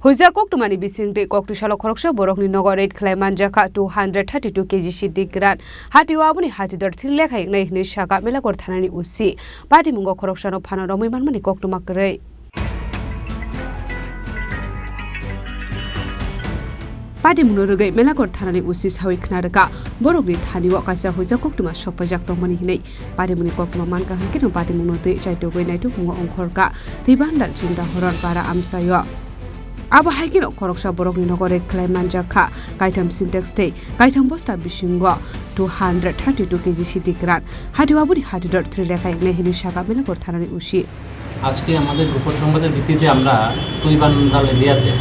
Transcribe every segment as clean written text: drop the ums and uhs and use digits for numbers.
Huja Koktumani Bisingde Koktishala Koroksa Borokni Nogoret Klemanjaka 232 kg Sidigran Hatiwabuni Hatidor Tileka Ignai Shaka Melakor Tanani Usi Pati Mungo Korokshano Panonomi Manmani Koktumakre Pati Munurugai Melakor Tanani Usi Sawi Knaraka Borokni Tani Wakasa Huja Koktuma Shopajak Domani Hine Pati Muni Koktuma Manka Hankino Pati Munote Chaito Naitu Mungo Onkorka Tibanda Chinda Horon Para Amsayo Aba Haikino Koroksa Borokni Nogoret Klemanjaka Kaitam Syntax Day Kaitam Bosta Bishingo 232 kg Sidigran Hatiwabuni Hatidor Trileka Ignai Shaka Melakor Tanani Usi আজকে আমাদের গোপন সংবাদের ভিত্তিতে আমরা তুইবান্দাল এরিয়াতে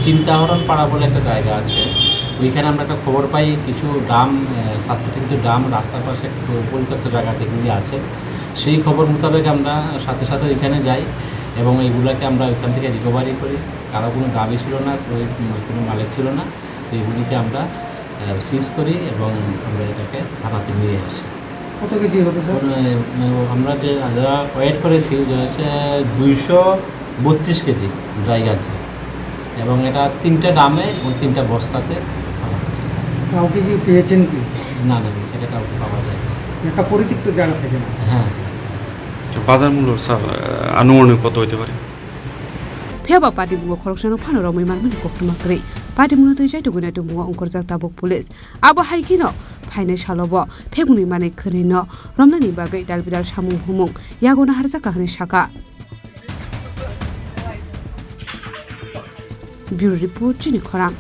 চিন্তাহরণ পাড়া বলে একটা জায়গা আছে ওইখানে আমরা একটা খবর পাই কিছু ডাম সাসপেক্টেড কিছু ডাম রাস্তার পাশে পরিত্যক্ত জায়গা থেকে আছে সেই খবর মোতাবেক আমরা সাথে সাথে ওইখানে যাই এবং এইগুলোকে আমরা ওইখান থেকে রিকভারি করি কারো কোনো দাবি ছিল না কোনো মালিক ছিল না এইগুলিকে আমরা সিজ করি এবং আমরা এটাকে থানাতে নিয়ে আসি কত কেজি হবে স্যার আমরা যে ওয়েট করেছি যে হচ্ছে 232 কেজি ড্রাই গাছ এবং এটা 3টে ডামে এবং 3টা বস্তাতে কাউকে কি পেয়েছেন কি না না এটা কাউকে পাওয়া যায় না একটা পরিত্যক্ত জায়গা থেকে না হ্যাঁ বাজার মূল্য স্যার আনুমানিক কত হতে পারে Peba Pati Mungo Korokshano Panorami Manmani Koktumakre Pati Munoto Jaito Gunatu Mungo Onkorzak Tabuk Police Aba Haikino Paine Shalobo Peguni Mane Kurino Romnani Bagai Dalbidal Shamung Humung Yagona Harzaka Shaka Bureau Report Jini Korang